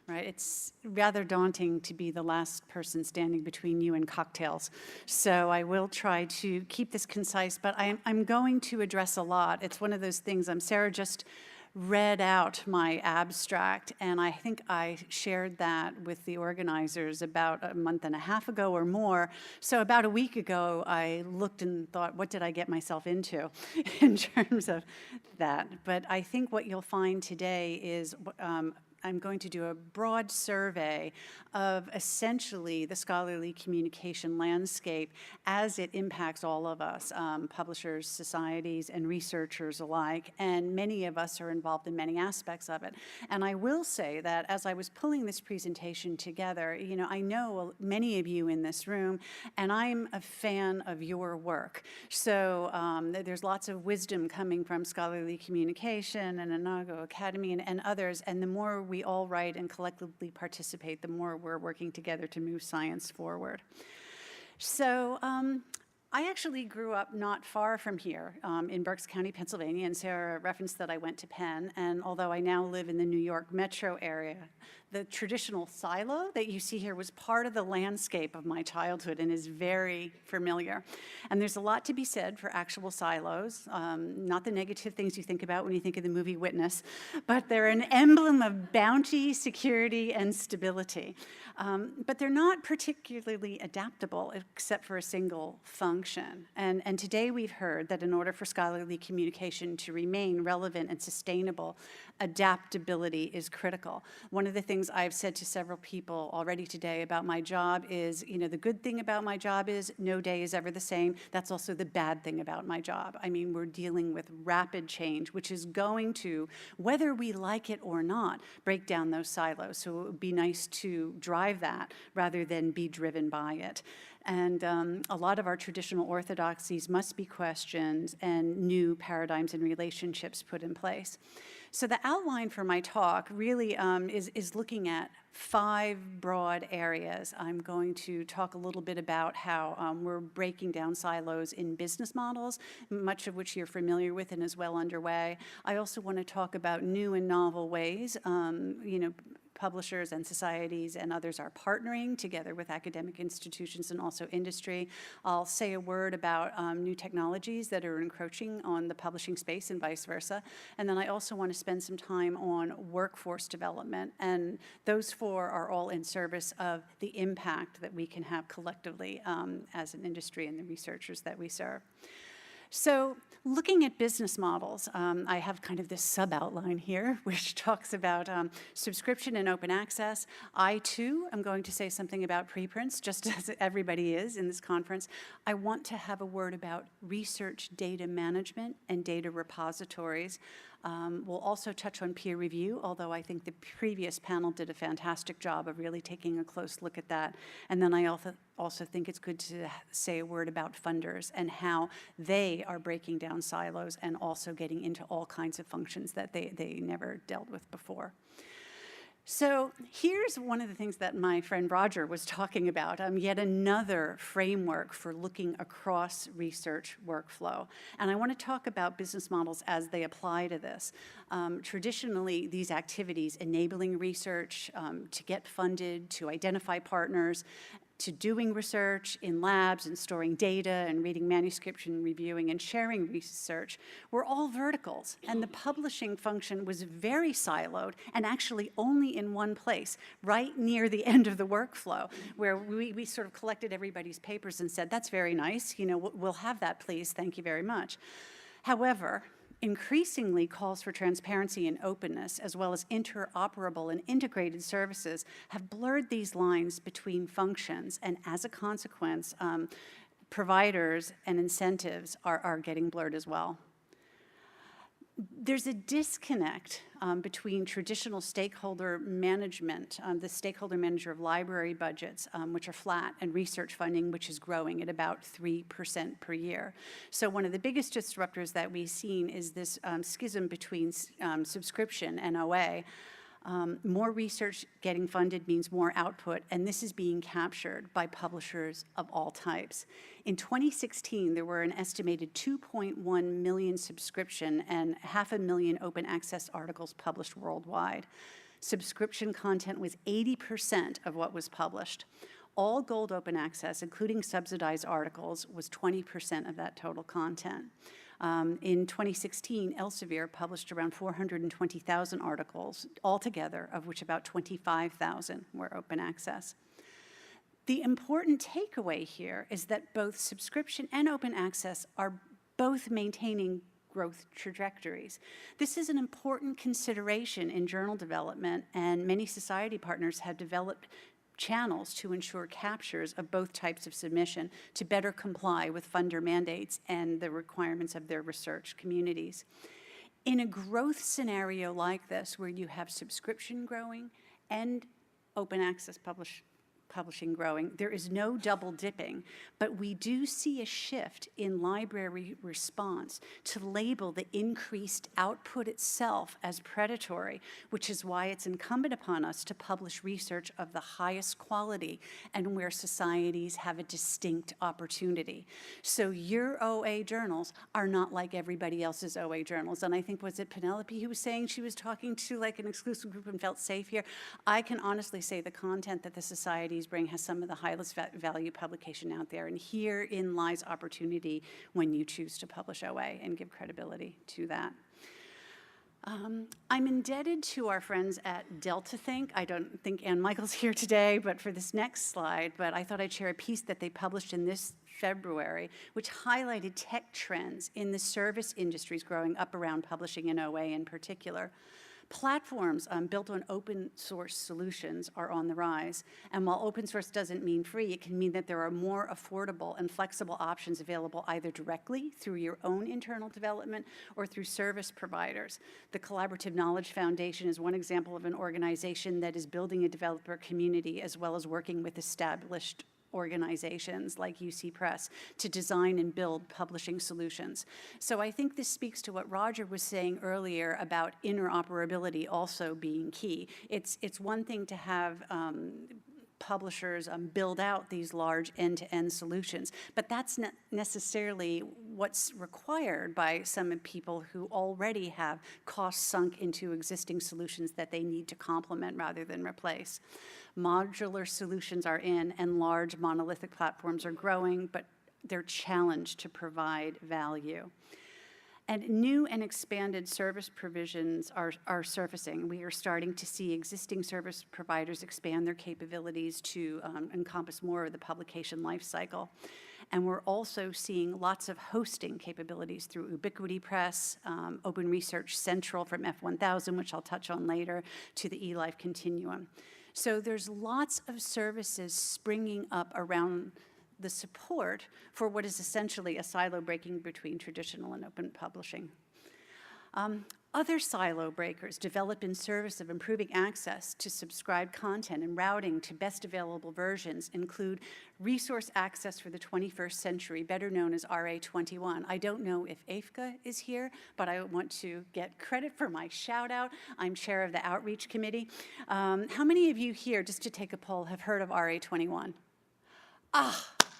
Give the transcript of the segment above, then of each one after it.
right? It's rather daunting to be the last person standing between you and cocktails. So I will try to keep this concise, but I'm going to address a lot. It's one of those things, Sarah just read out my abstract, and I think I shared that with the organizers about a month and a half ago or more. So about a week ago, I looked and thought, what did I get myself into in terms of that? But I think what you'll find today is I'm going to do a broad survey of essentially the scholarly communication landscape as it impacts all of us, publishers, societies, and researchers alike, and many of us are involved in many aspects of it. And I will say that as I was pulling this presentation together, you know, I know many of you in this room, and I'm a fan of your work. So there's lots of wisdom coming from scholarly communication and Inago Academy and others, and the more we all write and collectively participate, the more we're working together to move science forward. So I actually grew up not far from here in Berks County, Pennsylvania, and Sarah referenced that I went to Penn, and although I now live in the New York metro area, the traditional silo that you see here was part of the landscape of my childhood and is very familiar. And there's a lot to be said for actual silos, not the negative things you think about when you think of the movie Witness, but they're an emblem of bounty, security, and stability. But they're not particularly adaptable except for a single function. And today we've heard that in order for scholarly communication to remain relevant and sustainable, adaptability is critical. One of the things I've said to several people already today about my job is, you know, the good thing about my job is no day is ever the same. That's also the bad thing about my job. I mean, we're dealing with rapid change, which is going to, whether we like it or not, break down those silos. So it would be nice to drive that rather than be driven by it. And a lot of our traditional orthodoxies must be questioned and new paradigms and relationships put in place. So the outline for my talk really is looking at 5 broad areas. I'm going to talk a little bit about how we're breaking down silos in business models, much of which you're familiar with and is well underway. I also want to talk about new and novel ways, you know, publishers and societies and others are partnering together with academic institutions and also industry. I'll say a word about new technologies that are encroaching on the publishing space and vice versa. And then I also want to spend some time on workforce development. And those 4 are all in service of the impact that we can have collectively as an industry and the researchers that we serve. So looking at business models, I have kind of this sub-outline here, which talks about subscription and open access. I, too, am going to say something about preprints, just as everybody is in this conference. I want to have a word about research data management and data repositories. We'll also touch on peer review, although I think the previous panel did a fantastic job of really taking a close look at that. And then I also think it's good to say a word about funders and how they are breaking down silos and also getting into all kinds of functions that they never dealt with before. So here's one of the things that my friend Roger was talking about, yet another framework for looking across research workflow. And I want to talk about business models as they apply to this. Traditionally, these activities, enabling research, to get funded, to identify partners, to doing research in labs and storing data and reading manuscripts and reviewing and sharing research were all verticals. And the publishing function was very siloed and actually only in one place, right near the end of the workflow, where we sort of collected everybody's papers and said, that's very nice, you know, we'll have that, please, thank you very much. However, increasingly calls for transparency and openness, as well as interoperable and integrated services, have blurred these lines between functions, and as a consequence, providers and incentives are getting blurred as well. There's a disconnect between traditional stakeholder management, the stakeholder manager of library budgets, which are flat, and research funding, which is growing at about 3% per year. So one of the biggest disruptors that we've seen is this schism between subscription and OA. More research getting funded means more output, and this is being captured by publishers of all types. In 2016, there were an estimated 2.1 million subscription and 500,000 open access articles published worldwide. Subscription content was 80% of what was published. All gold open access, including subsidized articles, was 20% of that total content. In 2016, Elsevier published around 420,000 articles altogether, of which about 25,000 were open access. The important takeaway here is that both subscription and open access are both maintaining growth trajectories. This is an important consideration in journal development, and many society partners have developed channels to ensure captures of both types of submission to better comply with funder mandates and the requirements of their research communities. In a growth scenario like this, where you have subscription growing and open access publishing growing, there is no double dipping, but we do see a shift in library response to label the increased output itself as predatory, which is why it's incumbent upon us to publish research of the highest quality and where societies have a distinct opportunity. So your OA journals are not like everybody else's OA journals. And I think, was it Penelope who was saying she was talking to like an exclusive group and felt safe here? I can honestly say the content that the societies bring has some of the highest value publication out there, and herein lies opportunity when you choose to publish OA and give credibility to that. I'm indebted to our friends at Delta Think. I don't think Ann Michael's here today, but for this next slide, but I thought I'd share a piece that they published in this February, which highlighted tech trends in the service industries growing up around publishing and OA in particular. Platforms built on open source solutions are on the rise. And while open source doesn't mean free, it can mean that there are more affordable and flexible options available either directly through your own internal development or through service providers. The Collaborative Knowledge Foundation is one example of an organization that is building a developer community as well as working with established organizations like UC Press to design and build publishing solutions. So I think this speaks to what Roger was saying earlier about interoperability also being key. It's one thing to have publishers build out these large end-to-end solutions, but that's not necessarily what's required by some people who already have costs sunk into existing solutions that they need to complement rather than replace. Modular solutions are in, and large monolithic platforms are growing, but they're challenged to provide value. And new and expanded service provisions are surfacing. We are starting to see existing service providers expand their capabilities to encompass more of the publication life cycle. And we're also seeing lots of hosting capabilities through Ubiquity Press, Open Research Central from F1000, which I'll touch on later, to the eLife Continuum. So there's lots of services springing up around the support for what is essentially a silo breaking between traditional and open publishing. Other silo breakers developed in service of improving access to subscribed content and routing to best available versions include resource access for the 21st century, better known as RA21. I don't know if AFCA is here, but I want to get credit for my shout out. I'm chair of the outreach committee. How many of you here, just to take a poll, have heard of RA21?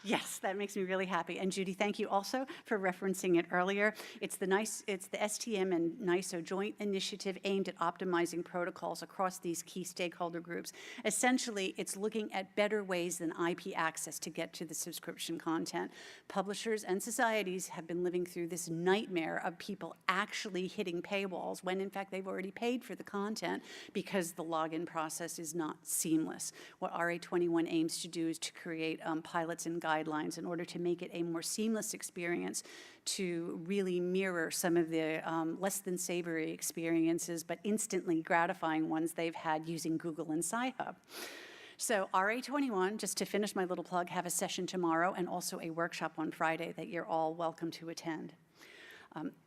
Yes, that makes me really happy. And Judy, thank you also for referencing it earlier. It's the STM and NISO joint initiative aimed at optimizing protocols across these key stakeholder groups. Essentially, it's looking at better ways than IP access to get to the subscription content. Publishers and societies have been living through this nightmare of people actually hitting paywalls when in fact they've already paid for the content because the login process is not seamless. What RA21 aims to do is to create pilots and guidelines in order to make it a more seamless experience to really mirror some of the less than savory experiences, but instantly gratifying ones they've had using Google and Sci-Hub. So RA21, just to finish my little plug, have a session tomorrow and also a workshop on Friday that you're all welcome to attend.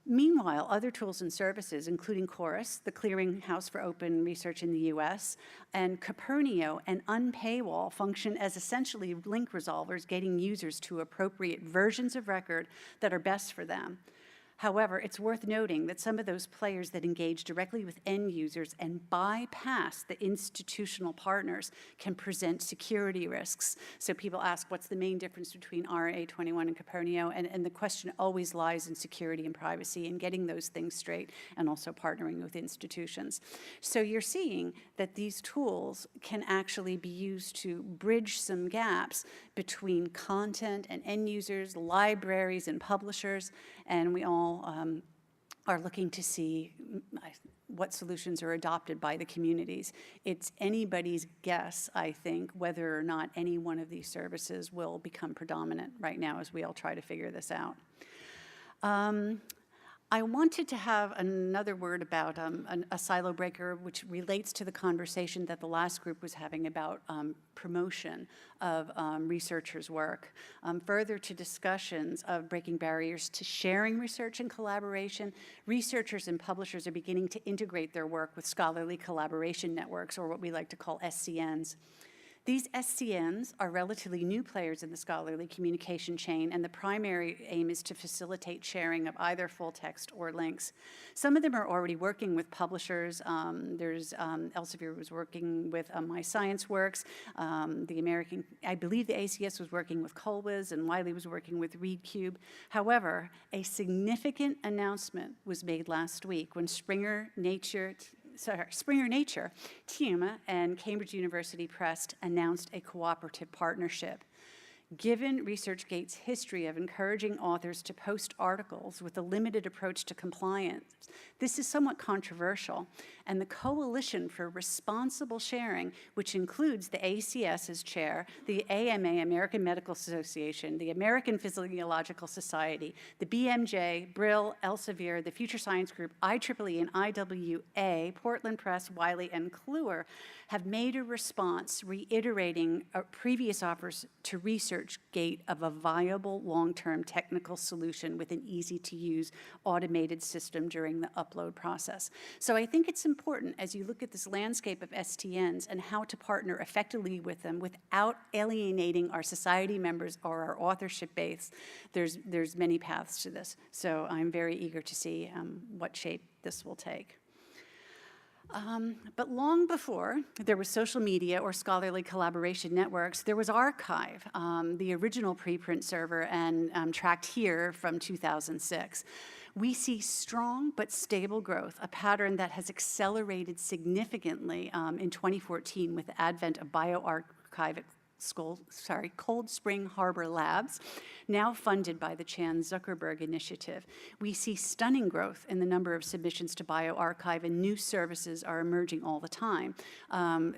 Meanwhile, other tools and services, including Chorus, the clearinghouse for open research in the US, and Copernio and Unpaywall function as essentially link resolvers, getting users to appropriate versions of record that are best for them. However, it's worth noting that some of those players that engage directly with end users and bypass the institutional partners can present security risks. So people ask, what's the main difference between RA21 and Copernio? And the question always lies in security and privacy and getting those things straight, and also partnering with institutions. So you're seeing that these tools can actually be used to bridge some gaps between content and end users, libraries and publishers, and we all are looking to see what solutions are adopted by the communities. It's anybody's guess, I think, whether or not any one of these services will become predominant right now as we all try to figure this out. I wanted to have another word about a silo breaker, which relates to the conversation that the last group was having about promotion of researchers' work. Further to discussions of breaking barriers to sharing research and collaboration, researchers and publishers are beginning to integrate their work with scholarly collaboration networks, or what we like to call SCNs. These SCNs are relatively new players in the scholarly communication chain, and the primary aim is to facilitate sharing of either full text or links. Some of them are already working with publishers. Elsevier was working with My Science Works. I believe the ACS was working with Colwiz, and Wiley was working with ReadCube. However, a significant announcement was made last week when Springer Nature, TIUMA, and Cambridge University Press announced a cooperative partnership. Given ResearchGate's history of encouraging authors to post articles with a limited approach to compliance, this is somewhat controversial, and the Coalition for Responsible Sharing, which includes the ACS as chair, the AMA, American Medical Association, the American Physiological Society, the BMJ, Brill, Elsevier, the Future Science Group, IEEE, and IWA, Portland Press, Wiley, and Kluwer, have made a response reiterating previous offers to ResearchGate of a viable long-term technical solution with an easy-to-use automated system during the upload process. So I think it's important as you look at this landscape of STNs and how to partner effectively with them without alienating our society members or our authorship base. There's many paths to this. So I'm very eager to see what shape this will take. But long before there was social media or scholarly collaboration networks, there was arXiv, the original preprint server, and tracked here from 2006. We see strong but stable growth, a pattern that has accelerated significantly in 2014 with the advent of bioRxiv at Cold Spring Harbor Labs, now funded by the Chan Zuckerberg Initiative. We see stunning growth in the number of submissions to bioRxiv, and new services are emerging all the time.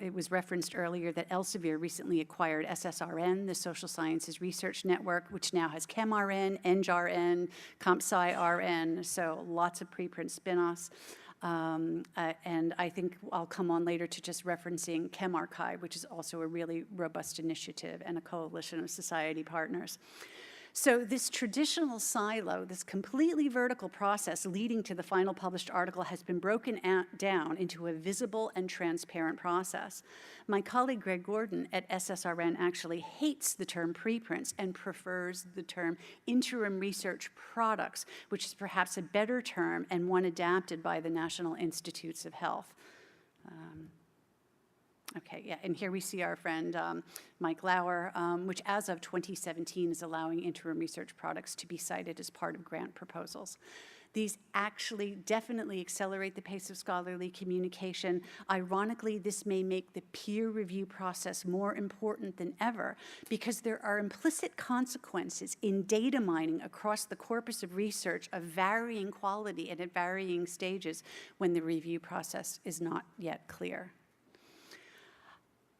It was referenced earlier that Elsevier recently acquired SSRN, the Social Sciences Research Network, which now has ChemRN, EngRN, CompSciRN, so lots of preprint spin-offs. And I think I'll come on later to just referencing ChemArchive, which is also a really robust initiative and a coalition of society partners. So this traditional silo, this completely vertical process leading to the final published article, has been broken down into a visible and transparent process. My colleague Greg Gordon at SSRN actually hates the term preprints and prefers the term interim research products, which is perhaps a better term and one adapted by the National Institutes of Health. Okay, yeah, and here we see our friend Mike Lauer, which as of 2017 is allowing interim research products to be cited as part of grant proposals. These actually definitely accelerate the pace of scholarly communication. Ironically, this may make the peer review process more important than ever because there are implicit consequences in data mining across the corpus of research of varying quality and at varying stages when the review process is not yet clear.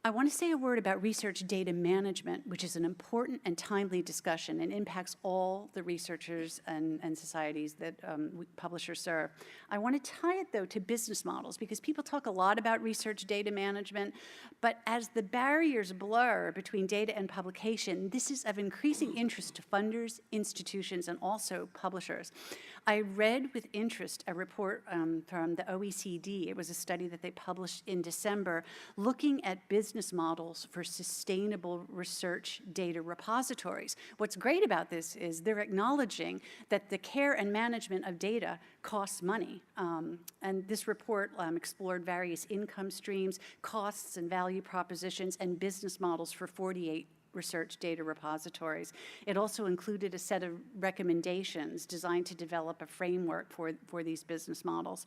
I want to say a word about research data management, which is an important and timely discussion and impacts all the researchers and societies that publishers serve. I want to tie it, though, to business models, because people talk a lot about research data management, but as the barriers blur between data and publication, this is of increasing interest to funders, institutions, and also publishers. I read with interest a report from the OECD. It was a study that they published in December looking at business models for sustainable research data repositories. What's great about this is they're acknowledging that the care and management of data costs money. And this report explored various income streams, costs and value propositions, and business models for 48 research data repositories. It also included a set of recommendations designed to develop a framework for these business models.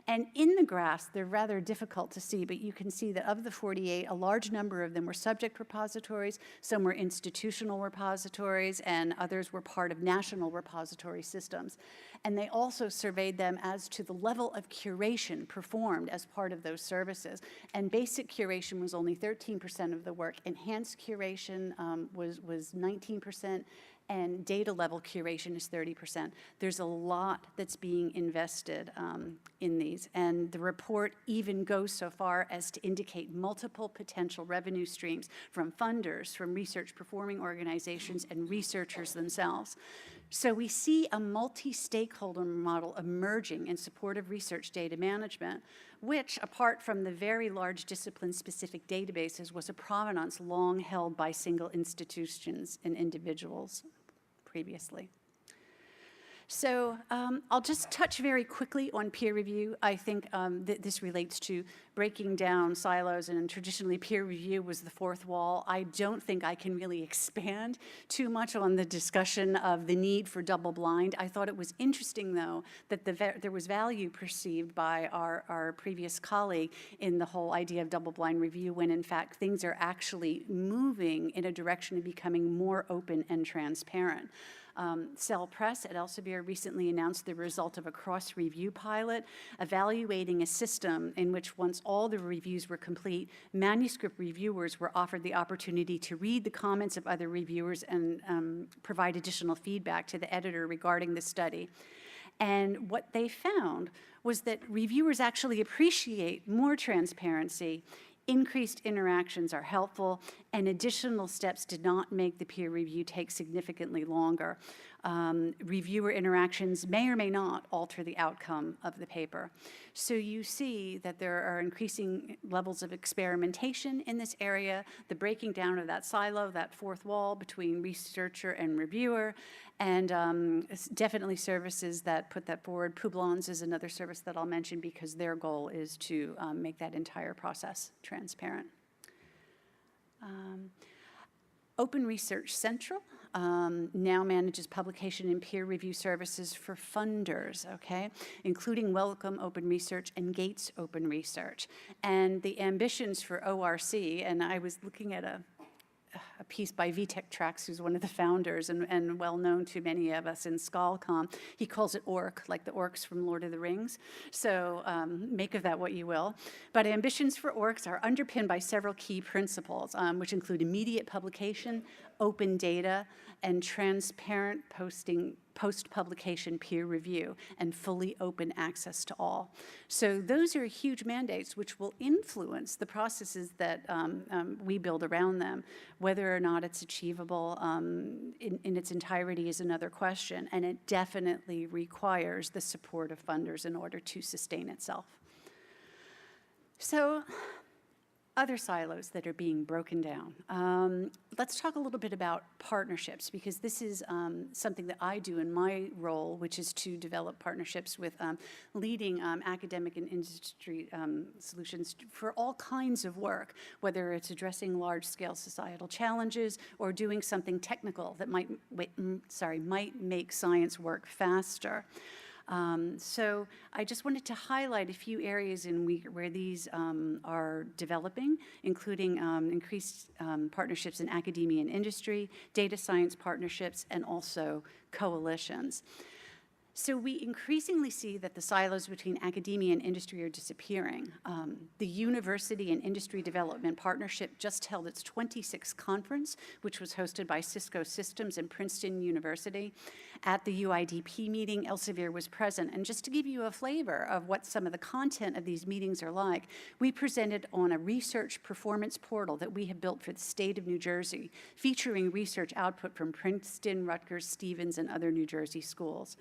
And in the graphs, they're rather difficult to see, but you can see that of the 48, a large number of them were subject repositories, some were institutional repositories, and others were part of national repository systems. And they also surveyed them as to the level of curation performed as part of those services. And basic curation was only 13% of the work. Enhanced curation was 19%, and data level curation is 30%. There's a lot that's being invested in these, and the report even goes so far as to indicate multiple potential revenue streams from funders, from research performing organizations, and researchers themselves. So we see a multi-stakeholder model emerging in support of research data management, which, apart from the very large discipline-specific databases, was a provenance long held by single institutions and individuals previously. So I'll just touch very quickly on peer review. I think this relates to breaking down silos, and traditionally peer review was the fourth wall. I don't think I can really expand too much on the discussion of the need for double blind. I thought it was interesting, though, that there was value perceived by our previous colleague in the whole idea of double blind review, when in fact things are actually moving in a direction of becoming more open and transparent. Cell Press at Elsevier recently announced the result of a cross-review pilot evaluating a system in which once all the reviews were complete, manuscript reviewers were offered the opportunity to read the comments of other reviewers and provide additional feedback to the editor regarding the study. And what they found was that reviewers actually appreciate more transparency. Increased interactions are helpful, and additional steps did not make the peer review take significantly longer. Reviewer interactions may or may not alter the outcome of the paper. So you see that there are increasing levels of experimentation in this area, the breaking down of that silo, that fourth wall between researcher and reviewer, and definitely services that put that forward. Publons is another service that I'll mention because their goal is to make that entire process transparent. Open Research Central now manages publication and peer review services for funders, okay, including Wellcome Open Research and Gates Open Research. And the ambitions for ORC, and I was looking at a piece by Vitek Trax, who's one of the founders and well known to many of us in Skalcom. He calls it orc, like the orcs from Lord of the Rings. So make of that what you will. But ambitions for orcs are underpinned by several key principles, which include immediate publication, open data, and transparent post-publication peer review, and fully open access to all. So those are huge mandates which will influence the processes that we build around them. Whether or not it's achievable in its entirety is another question, and it definitely requires the support of funders in order to sustain itself. So, other silos that are being broken down. Let's talk a little bit about partnerships, because this is something that I do in my role, which is to develop partnerships with leading academic and industry solutions for all kinds of work, whether it's addressing large-scale societal challenges or doing something technical that might make science work faster. So I just wanted to highlight a few areas where these are developing, including increased partnerships in academia and industry, data science partnerships, and also coalitions. So we increasingly see that the silos between academia and industry are disappearing. The University and Industry Development Partnership just held its 26th conference, which was hosted by Cisco Systems and Princeton University. At the UIDP meeting, Elsevier was present. And just to give you a flavor of what some of the content of these meetings are like, we presented on a research performance portal that we have built for the state of New Jersey, featuring research output from Princeton, Rutgers, Stevens, and other New Jersey schools.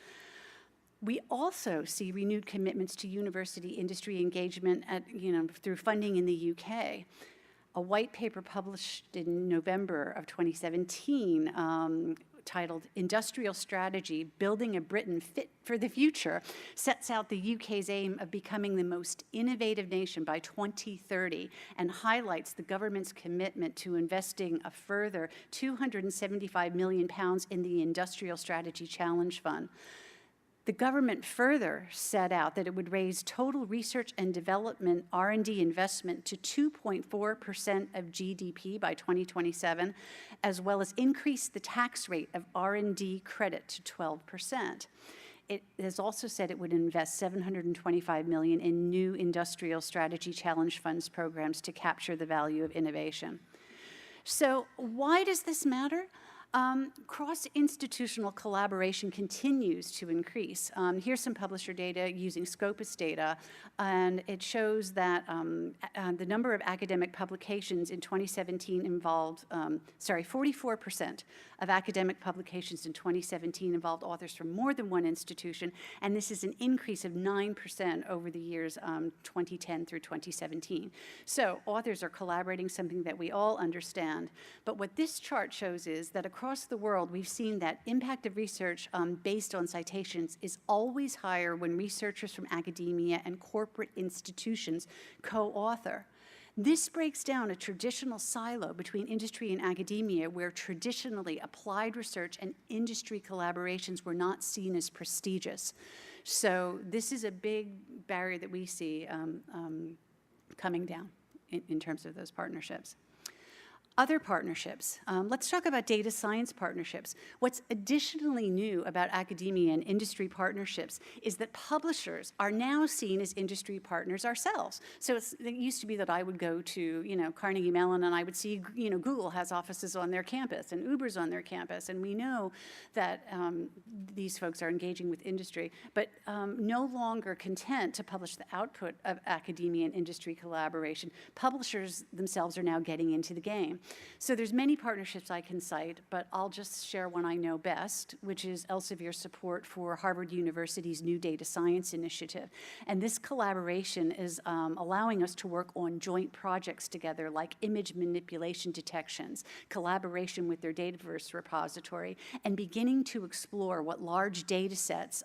We also see renewed commitments to university industry engagement through funding in the UK. A white paper published in November of 2017 titled Industrial Strategy, Building a Britain Fit for the Future, sets out the UK's aim of becoming the most innovative nation by 2030 and highlights the government's commitment to investing a further £275 million in the Industrial Strategy Challenge Fund. The government further set out that it would raise total research and development R&D investment to 2.4% of GDP by 2027, as well as increase the tax rate of R&D credit to 12%. It has also said it would invest $725 million in new Industrial Strategy Challenge Funds programs to capture the value of innovation. So why does this matter? Cross-institutional collaboration continues to increase. Here's some publisher data using Scopus data, and it shows that the number of academic publications in 2017 involved, 44% of academic publications in 2017 involved authors from more than one institution, and this is an increase of 9% over the years 2010 through 2017. So authors are collaborating, something that we all understand. But what this chart shows is that across the world, we've seen that impact of research based on citations is always higher when researchers from academia and corporate institutions co-author. This breaks down a traditional silo between industry and academia where traditionally applied research and industry collaborations were not seen as prestigious. So this is a big barrier that we see coming down in terms of those partnerships. Other partnerships. Let's talk about data science partnerships. What's additionally new about academia and industry partnerships is that publishers are now seen as industry partners ourselves. So it used to be that I would go to, Carnegie Mellon and I would see, Google has offices on their campus and Uber's on their campus, and we know that these folks are engaging with industry, but no longer content to publish the output of academia and industry collaboration. Publishers themselves are now getting into the game. So there's many partnerships I can cite, but I'll just share one I know best, which is Elsevier's support for Harvard University's new data science initiative. And this collaboration is allowing us to work on joint projects together, like image manipulation detections, collaboration with their Dataverse repository, and beginning to explore what large data sets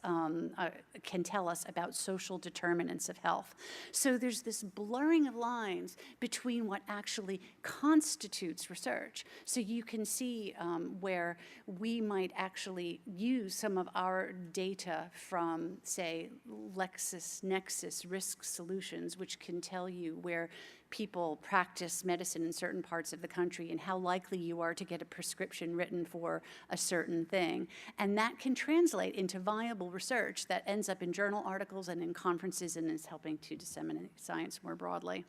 can tell us about social determinants of health. So there's this blurring of lines between what actually constitutes research. So you can see where we might actually use some of our data from, say, LexisNexis Risk Solutions, which can tell you where people practice medicine in certain parts of the country and how likely you are to get a prescription written for a certain thing. And that can translate into viable research that ends up in journal articles and in conferences and is helping to disseminate science more broadly.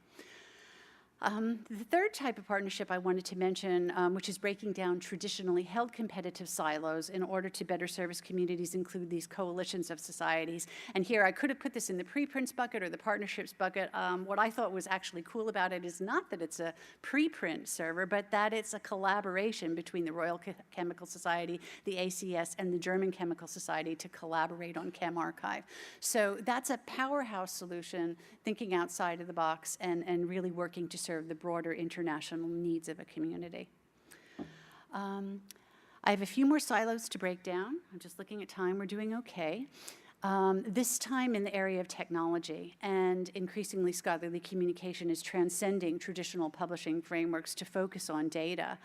The third type of partnership I wanted to mention, which is breaking down traditionally held competitive silos in order to better service communities, include these coalitions of societies. And here I could have put this in the preprints bucket or the partnerships bucket. What I thought was actually cool about it is not that it's a preprint server, but that it's a collaboration between the Royal Chemical Society, the ACS, and the German Chemical Society to collaborate on ChemArchive. So that's a powerhouse solution, thinking outside of the box and really working to serve the broader international needs of a community. I have a few more silos to break down. I'm just looking at time. We're doing okay. This time in the area of technology, and increasingly scholarly communication is transcending traditional publishing frameworks to focus on data.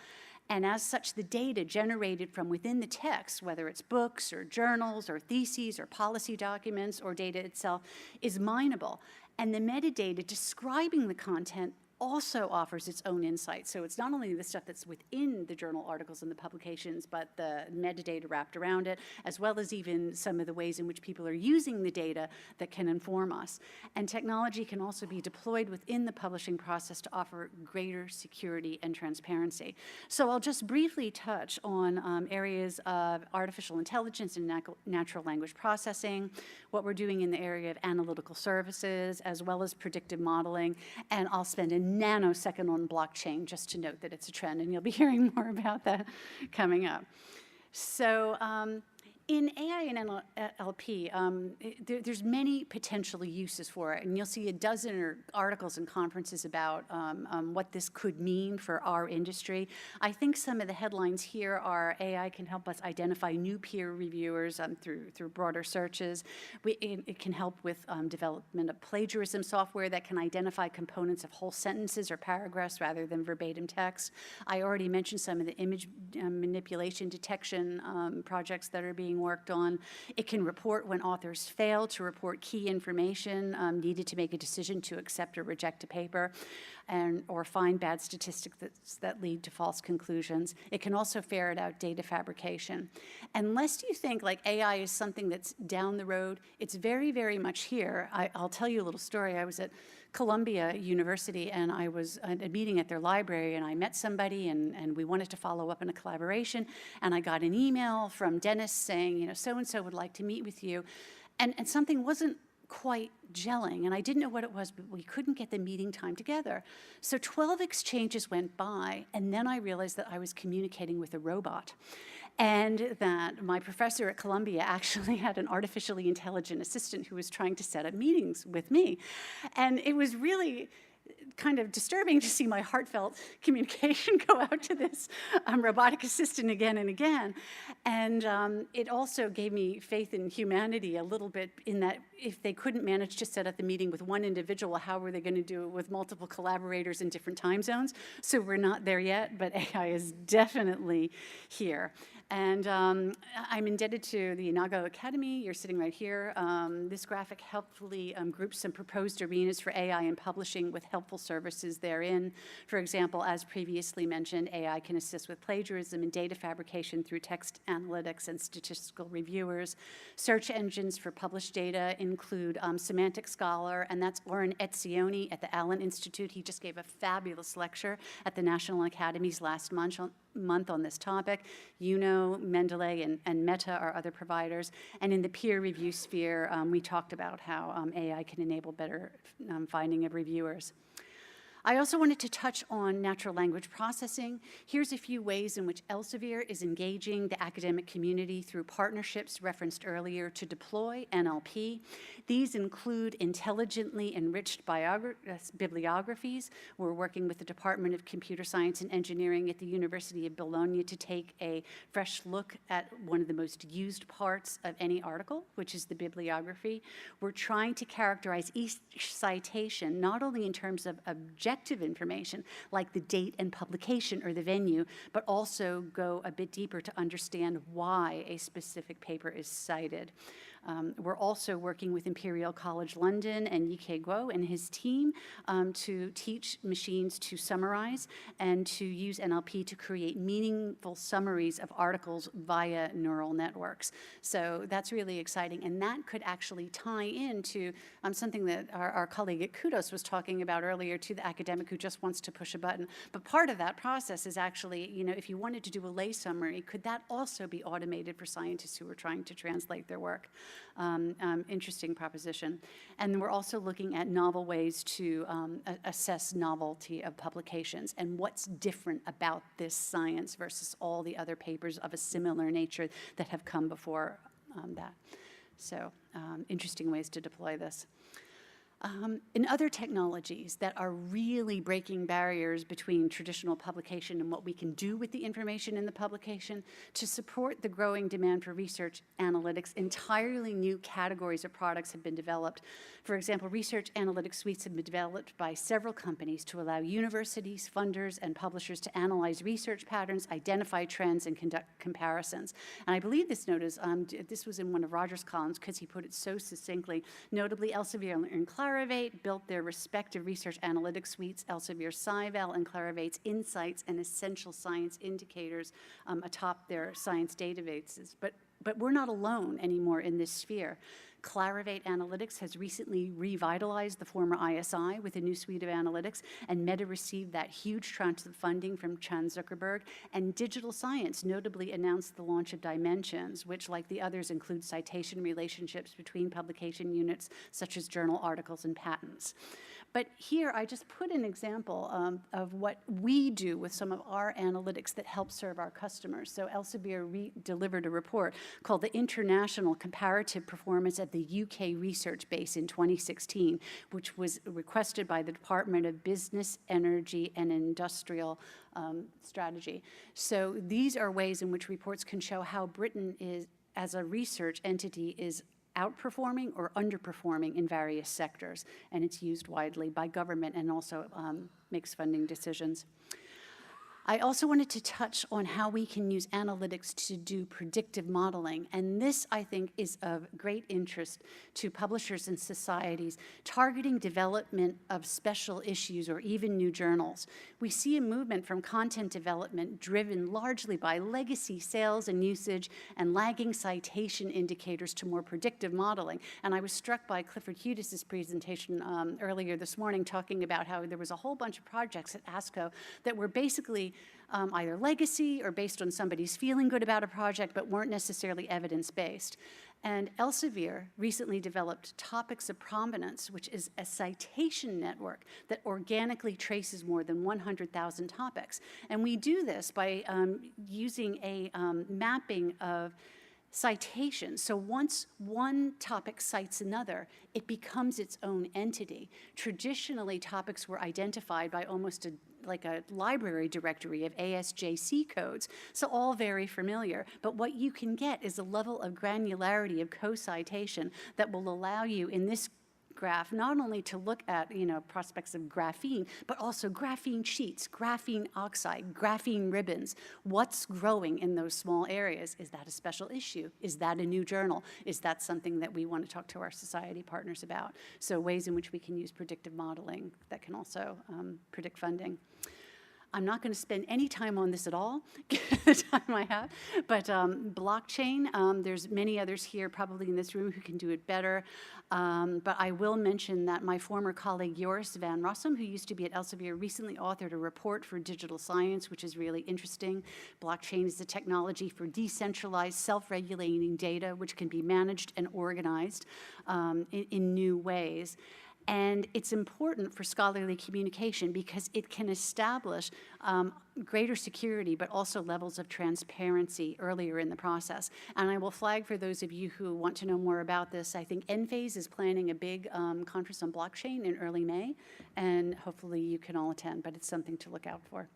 And as such, the data generated from within the text, whether it's books or journals or theses or policy documents or data itself, is mineable. And the metadata describing the content also offers its own insight. So it's not only the stuff that's within the journal articles and the publications, but the metadata wrapped around it, as well as even some of the ways in which people are using the data that can inform us. And technology can also be deployed within the publishing process to offer greater security and transparency. So I'll just briefly touch on areas of artificial intelligence and natural language processing, what we're doing in the area of analytical services, as well as predictive modeling, and I'll spend a nanosecond on blockchain just to note that it's a trend, and you'll be hearing more about that coming up. So In AI and NLP, there's many potential uses for it, and you'll see a dozen articles and conferences about what this could mean for our industry. I think some of the headlines here are AI can help us identify new peer reviewers through broader searches. It can help with development of plagiarism software that can identify components of whole sentences or paragraphs rather than verbatim text. I already mentioned some of the image manipulation detection projects that are being worked on. It can report when authors fail to report key information needed to make a decision to accept or reject a paper, or find bad statistics that lead to false conclusions. It can also ferret out data fabrication. And lest you think like AI is something that's down the road, it's very, very much here. I'll tell you a little story. I was at Columbia University, and I was at a meeting at their library, and I met somebody, and we wanted to follow up in a collaboration, and I got an email from Dennis saying, you know, so-and-so would like to meet with you, and something wasn't quite gelling, and I didn't know what it was, but we couldn't get the meeting time together. So 12 exchanges went by, and then I realized that I was communicating with a robot, and that my professor at Columbia actually had an artificially intelligent assistant who was trying to set up meetings with me. And it was really kind of disturbing to see my heartfelt communication go out to this robotic assistant again and again. And it also gave me faith in humanity a little bit, in that if they couldn't manage to set up the meeting with one individual, how were they going to do it with multiple collaborators in different time zones? So we're not there yet, but AI is definitely here. And I'm indebted to the Inago Academy. You're sitting right here. This graphic helpfully groups some proposed arenas for AI in publishing with helpful services therein. For example, as previously mentioned, AI can assist with plagiarism and data fabrication through text analytics and statistical reviewers. Search engines for published data include Semantic Scholar, and that's Oren Etzioni at the Allen Institute. He just gave a fabulous lecture at the National Academies last month on this topic. Mendeley, and Meta are other providers. And in the peer review sphere, we talked about how AI can enable better finding of reviewers. I also wanted to touch on natural language processing. Here's a few ways in which Elsevier is engaging the academic community through partnerships referenced earlier to deploy NLP. These include intelligently enriched bibliographies. We're working with the Department of Computer Science and Engineering at the University of Bologna to take a fresh look at one of the most used parts of any article, which is the bibliography. We're trying to characterize each citation, not only in terms of objective information, like the date and publication or the venue, but also go a bit deeper to understand why a specific paper is cited. We're also working with Imperial College London and Yike Guo and his team to teach machines to summarize and to use NLP to create meaningful summaries of articles via neural networks. So that's really exciting, and that could actually tie into something that our colleague at Kudos was talking about earlier, to the academic who just wants to push a button. But part of that process is actually, you know, if you wanted to do a lay summary, could that also be automated for scientists who are trying to translate their work? Interesting proposition. And we're also looking at novel ways to assess novelty of publications and what's different about this science versus all the other papers of a similar nature that have come before that. So interesting ways to deploy this. In other technologies that are really breaking barriers between traditional publication and what we can do with the information in the publication, to support the growing demand for research analytics, entirely new categories of products have been developed. For example, research analytics suites have been developed by several companies to allow universities, funders, and publishers to analyze research patterns, identify trends, and conduct comparisons. And I believe this note is, this was in one of Roger's columns because he put it so succinctly. Notably, Elsevier and Clarivate built their respective research analytics suites, Elsevier SciVal and Clarivate's Insights and Essential Science Indicators atop their science databases. But we're not alone anymore in this sphere. Clarivate Analytics has recently revitalized the former ISI with a new suite of analytics, and Meta received that huge tranche of funding from Chan Zuckerberg. And Digital Science notably announced the launch of Dimensions, which, like the others, includes citation relationships between publication units, such as journal articles and patents. But here I just put an example of what we do with some of our analytics that help serve our customers. So Elsevier delivered a report called the International Comparative Performance of the UK Research Base in 2016, which was requested by the Department of Business, Energy, and Industrial Strategy. So these are ways in which reports can show how Britain is, as a research entity, is outperforming or underperforming in various sectors, and it's used widely by government and also makes funding decisions. I also wanted to touch on how we can use analytics to do predictive modeling, and this, I think, is of great interest to publishers and societies targeting development of special issues or even new journals. We see a movement from content development driven largely by legacy sales and usage and lagging citation indicators to more predictive modeling. And I was struck by Clifford Hudis' presentation earlier this morning talking about how there was a whole bunch of projects at ASCO that were basically either legacy or based on somebody's feeling good about a project, but weren't necessarily evidence-based. And Elsevier recently developed Topics of Prominence, which is a citation network that organically traces more than 100,000 topics. And we do this by using a mapping of citations. So once one topic cites another, it becomes its own entity. Traditionally, topics were identified by almost like a library directory of ASJC codes, so all very familiar. But what you can get is a level of granularity of co-citation that will allow you in this graph not only to look at prospects of graphene, but also graphene sheets, graphene oxide, graphene ribbons. What's growing in those small areas? Is that a special issue? Is that a new journal? Is that something that we want to talk to our society partners about? So ways in which we can use predictive modeling that can also predict funding. I'm not going to spend any time on this at all, given the time I have, but blockchain, there's many others here probably in this room who can do it better, but I will mention that my former colleague Joris van Rossum, who used to be at Elsevier, recently authored a report for digital science, which is really interesting. Blockchain is a technology for decentralized, self-regulating data, which can be managed and organized in new ways. And it's important for scholarly communication because it can establish greater security, but also levels of transparency earlier in the process. And I will flag for those of you who want to know more about this, I think NPHASE is planning a big conference on blockchain in early May, and hopefully you can all attend, but it's something to look out for.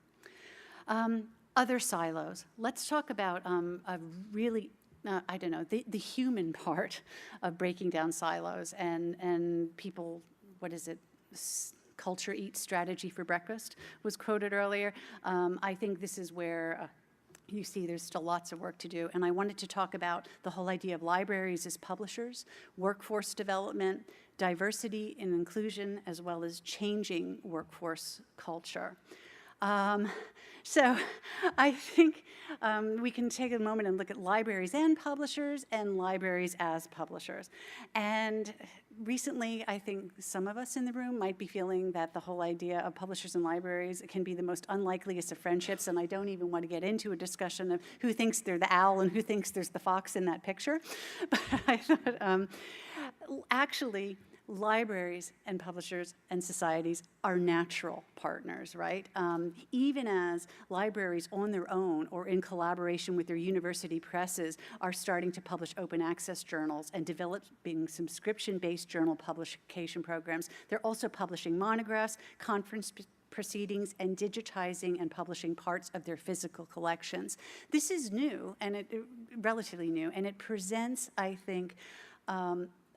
Other silos. Let's talk about a really I don't know, the human part of breaking down silos and people, what is it, culture eats strategy for breakfast was quoted earlier. I think this is where you see there's still lots of work to do. And I wanted to talk about the whole idea of libraries as publishers, workforce development, diversity and inclusion, as well as changing workforce culture. So I think we can take a moment and look at libraries and publishers and libraries as publishers. And recently, I think some of us in the room might be feeling that the whole idea of publishers and libraries can be the most unlikeliest of friendships, and I don't even want to get into a discussion of who thinks they're the owl and who thinks there's the fox in that picture. But I thought, actually, libraries and publishers and societies are natural partners, right? Even as libraries on their own or in collaboration with their university presses are starting to publish open access journals and developing subscription-based journal publication programs, they're also publishing monographs, conference proceedings, and digitizing and publishing parts of their physical collections. This is new, and relatively new, and it presents, I think,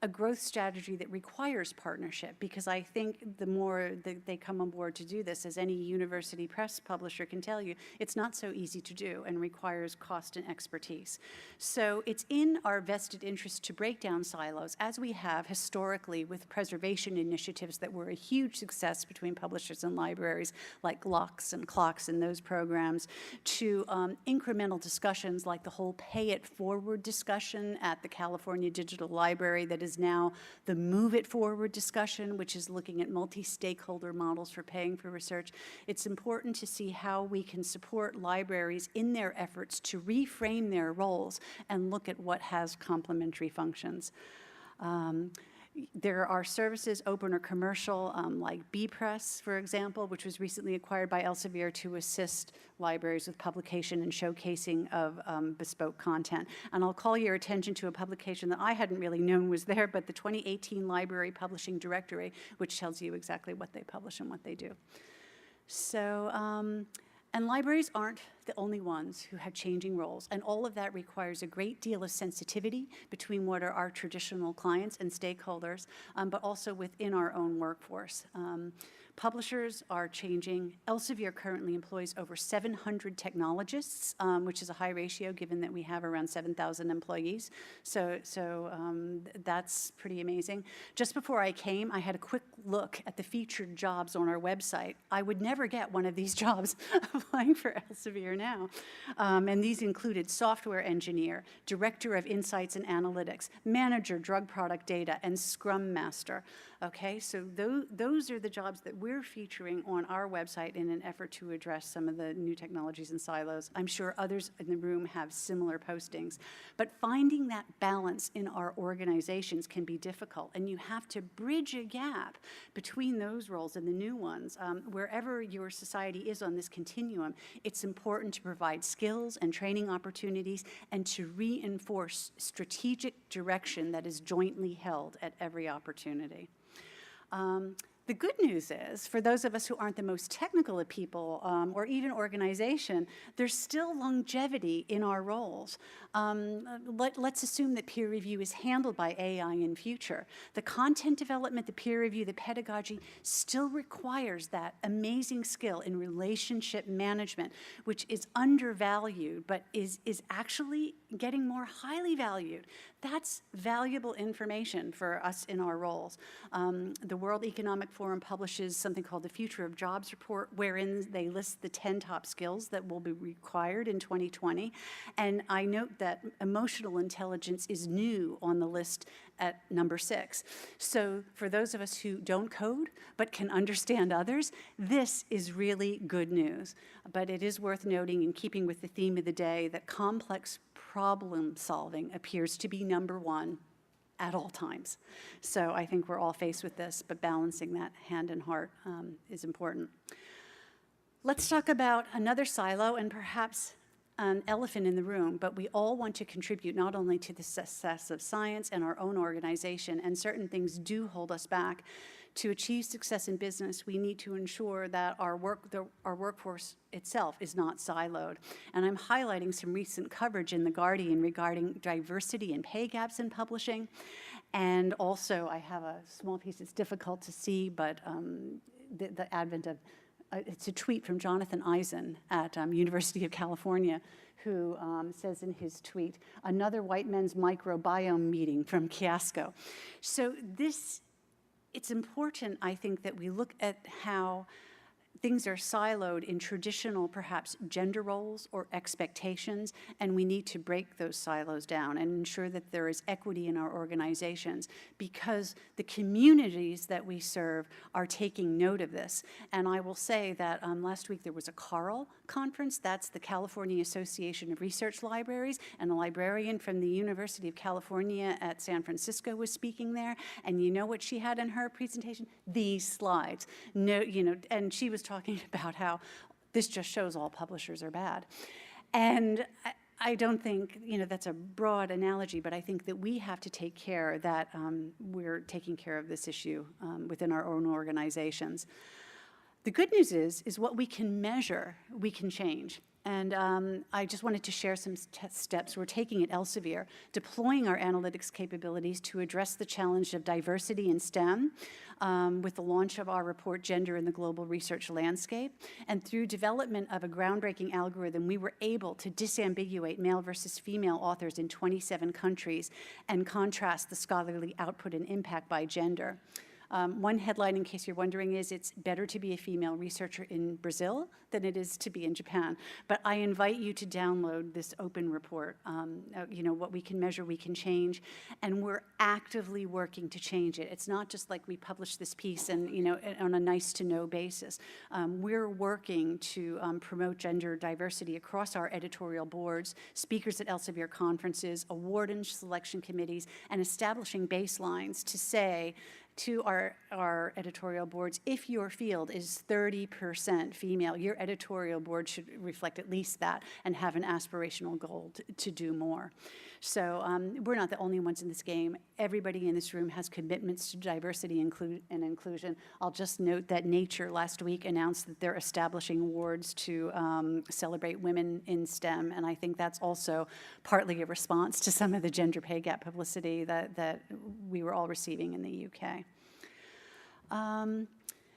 a growth strategy that requires partnership, because I think the more that they come on board to do this, as any university press publisher can tell you, it's not so easy to do and requires cost and expertise. So it's in our vested interest to break down silos, as we have historically with preservation initiatives that were a huge success between publishers and libraries, like Locks and Clocks and those programs, to incremental discussions like the whole Pay It Forward discussion at the California Digital Library that is now the Move It Forward discussion, which is looking at multi-stakeholder models for paying for research. It's important to see how we can support libraries in their efforts to reframe their roles and look at what has complementary functions. There are services, open or commercial, like bPress, for example, which was recently acquired by Elsevier to assist libraries with publication and showcasing of bespoke content. And I'll call your attention to a publication that I hadn't really known was there, but the 2018 Library Publishing Directory, which tells you exactly what they publish and what they do. So, and libraries aren't the only ones who have changing roles, and all of that requires a great deal of sensitivity between what are our traditional clients and stakeholders, but also within our own workforce. Publishers are changing. Elsevier currently employs over 700 technologists, which is a high ratio given that we have around 7,000 employees. So that's pretty amazing. Just before I came, I had a quick look at the featured jobs on our website. I would never get one of these jobs applying for Elsevier now. And these included software engineer, director of insights and analytics, manager, drug product data, and scrum master. Okay, so those are the jobs that we're featuring on our website in an effort to address some of the new technologies and silos. I'm sure others in the room have similar postings. But finding that balance in our organizations can be difficult, and you have to bridge a gap between those roles and the new ones. Wherever your society is on this continuum, it's important to provide skills and training opportunities and to reinforce strategic direction that is jointly held at every opportunity. The good news is, for those of us who aren't the most technical of people or even organization, there's still longevity in our roles. Let's assume that peer review is handled by AI in future. The content development, the peer review, the pedagogy still requires that amazing skill in relationship management, which is undervalued, but is actually getting more highly valued. That's valuable information for us in our roles. The World Economic Forum publishes something called the Future of Jobs Report, wherein they list the 10 top skills that will be required in 2020. And I note that emotional intelligence is new on the list at number 6. So for those of us who don't code but can understand others, this is really good news. But it is worth noting, in keeping with the theme of the day, that complex problem solving appears to be number 1 at all times. So I think we're all faced with this, but balancing that hand and heart is important. Let's talk about another silo and perhaps an elephant in the room, but we all want to contribute not only to the success of science and our own organization, and certain things do hold us back. To achieve success in business, we need to ensure that our workforce itself is not siloed. And I'm highlighting some recent coverage in The Guardian regarding diversity and pay gaps in publishing. And also, I have a small piece that's difficult to see, but the advent of, it's a tweet from Jonathan Eisen at University of California, who says in his tweet, "Another white men's microbiome meeting from Kiosco." So it's important, I think, that we look at how things are siloed in traditional, perhaps, gender roles or expectations, and we need to break those silos down and ensure that there is equity in our organizations, because the communities that we serve are taking note of this. And I will say that last week there was a CARL conference, that's the California Association of Research Libraries, and a librarian from the University of California at San Francisco was speaking there, and you know what she had in her presentation? These slides. No, and she was talking about how this just shows all publishers are bad. And I don't think, that's a broad analogy, but I think that we have to take care that we're taking care of this issue within our own organizations. The good news is what we can measure, we can change. And I just wanted to share some steps we're taking at Elsevier, deploying our analytics capabilities to address the challenge of diversity in STEM with the launch of our report, Gender in the Global Research Landscape. And through development of a groundbreaking algorithm, we were able to disambiguate male versus female authors in 27 countries and contrast the scholarly output and impact by gender. One headline, in case you're wondering, is it's better to be a female researcher in Brazil than it is to be in Japan. But I invite you to download this open report. What we can measure, we can change, and we're actively working to change it. It's not just like we publish this piece and, on a nice-to-know basis. We're working to promote gender diversity across our editorial boards, speakers at Elsevier conferences, award and selection committees, and establishing baselines to say to our editorial boards, if your field is 30% female, your editorial board should reflect at least that and have an aspirational goal to do more. So we're not the only ones in this game. Everybody in this room has commitments to diversity and inclusion. I'll just note that Nature last week announced that they're establishing awards to celebrate women in STEM, and I think that's also partly a response to some of the gender pay gap publicity that we were all receiving in the UK.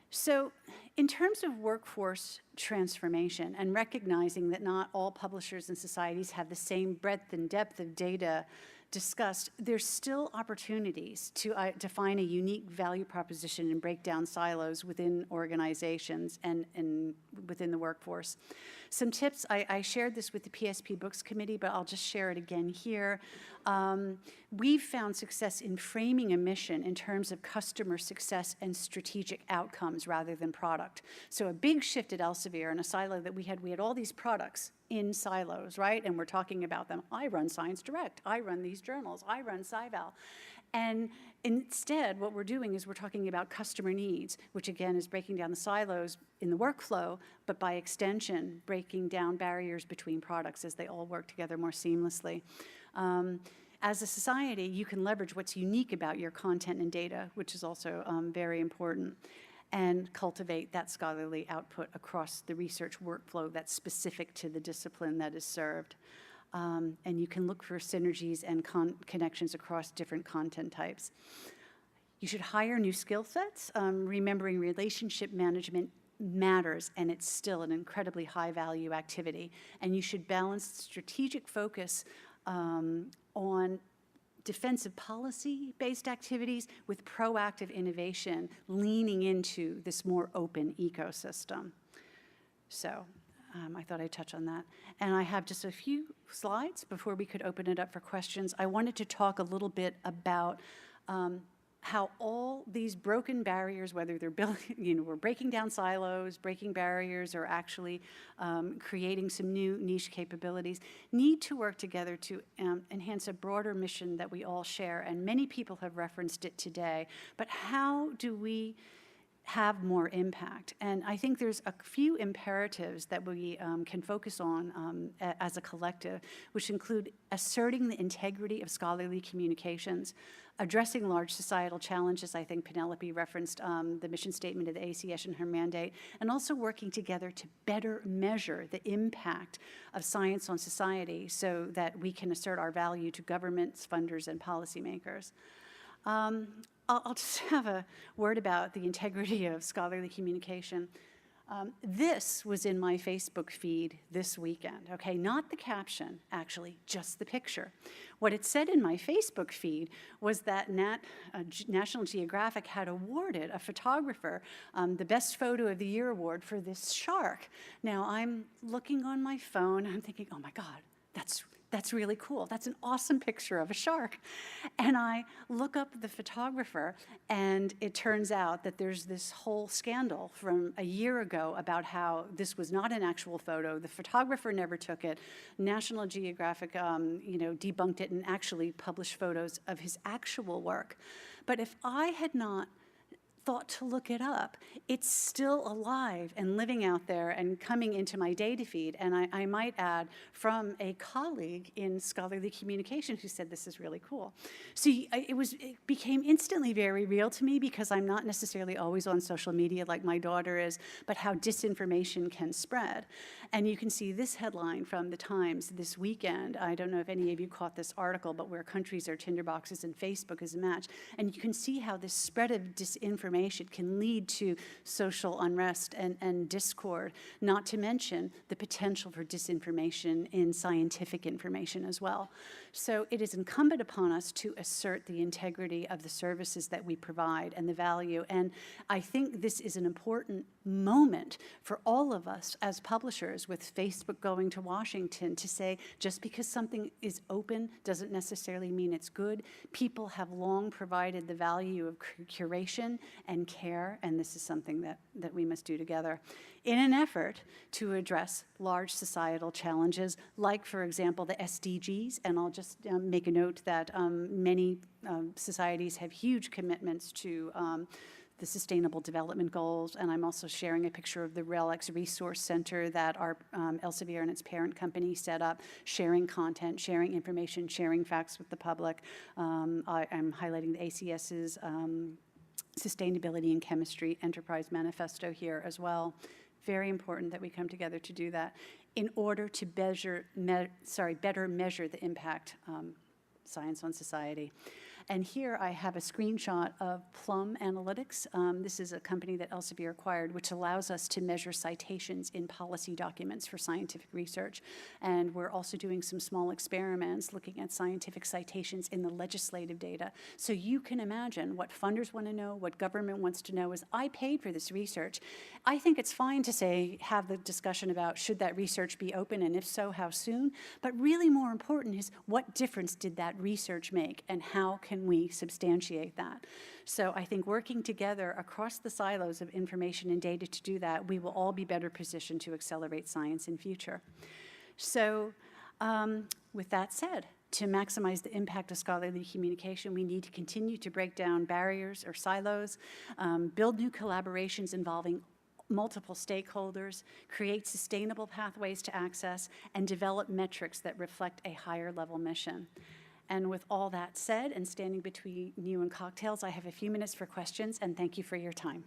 So in terms of workforce transformation and recognizing that not all publishers and societies have the same breadth and depth of data discussed, there's still opportunities to define a unique value proposition and break down silos within organizations and within the workforce. Some tips, I shared this with the PSP Books Committee, but I'll just share it again here. We've found success in framing a mission in terms of customer success and strategic outcomes rather than product. So a big shift at Elsevier in a silo that we had all these products in silos, right? And we're talking about them. I run Science Direct. I run these journals. I run SciVal. And instead, what we're doing is we're talking about customer needs, which again is breaking down the silos in the workflow, but by extension, breaking down barriers between products as they all work together more seamlessly. As a society, you can leverage what's unique about your content and data, which is also very important, and cultivate that scholarly output across the research workflow that's specific to the discipline that is served. And you can look for synergies and connections across different content types. You should hire new skill sets, remembering relationship management matters, and it's still an incredibly high-value activity. And you should balance strategic focus on defensive policy-based activities with proactive innovation, leaning into this more open ecosystem. So I thought I'd touch on that. And I have just a few slides before we could open it up for questions. I wanted to talk a little bit about how all these broken barriers, whether they're we're breaking down silos, breaking barriers, or actually creating some new niche capabilities, need to work together to enhance a broader mission that we all share. And many people have referenced it today. But how do we have more impact? And I think there's a few imperatives that we can focus on as a collective, which include asserting the integrity of scholarly communications, addressing large societal challenges. I think Penelope referenced the mission statement of the ACS and her mandate, and also working together to better measure the impact of science on society so that we can assert our value to governments, funders, and policymakers. I'll just have a word about the integrity of scholarly communication. This was in my Facebook feed this weekend, okay? Not the caption, actually, just the picture. What it said in my Facebook feed was that National Geographic had awarded a photographer the Best Photo of the Year award for this shark. Now, I'm looking on my phone, I'm thinking, oh my God, that's really cool. That's an awesome picture of a shark. And I look up the photographer, and it turns out that there's this whole scandal from a year ago about how this was not an actual photo. The photographer never took it. National Geographic, debunked it and actually published photos of his actual work. But if I had not thought to look it up, it's still alive and living out there and coming into my data feed. And I might add, from a colleague in scholarly communication who said this is really cool. So it became instantly very real to me, because I'm not necessarily always on social media like my daughter is, but how disinformation can spread. And you can see this headline from the Times this weekend. I don't know if any of you caught this article, but where countries are tinderboxes and Facebook is a match. And you can see how this spread of disinformation misinformation can lead to social unrest and discord, not to mention the potential for disinformation in scientific information as well. So it is incumbent upon us to assert the integrity of the services that we provide and the value. And I think this is an important moment for all of us as publishers, with Facebook going to Washington, to say just because something is open doesn't necessarily mean it's good. People have long provided the value of curation and care, and this is something that we must do together in an effort to address large societal challenges, like, for example, the SDGs. And I'll just make a note that many societies have huge commitments to the Sustainable Development Goals, and I'm also sharing a picture of the RELX Resource Center that our Elsevier and its parent company set up, sharing content, sharing information, sharing facts with the public. I'm highlighting the ACS's Sustainability and Chemistry Enterprise Manifesto here as well. Very important that we come together to do that in order to better measure the impact science on society. And here I have a screenshot of Plum Analytics. This is a company that Elsevier acquired, which allows us to measure citations in policy documents for scientific research. And we're also doing some small experiments looking at scientific citations in the legislative data. So you can imagine what funders want to know, what government wants to know is, I paid for this research. I think it's fine to say, have the discussion about should that research be open, and if so, how soon? But really more important is, what difference did that research make, and how can we substantiate that? So I think working together across the silos of information and data to do that, we will all be better positioned to accelerate science in future. So with that said, to maximize the impact of scholarly communication, we need to continue to break down barriers or silos, build new collaborations involving multiple stakeholders, create sustainable pathways to access, and develop metrics that reflect a higher level mission. And with all that said, and standing between you and cocktails, I have a few minutes for questions, and thank you for your time.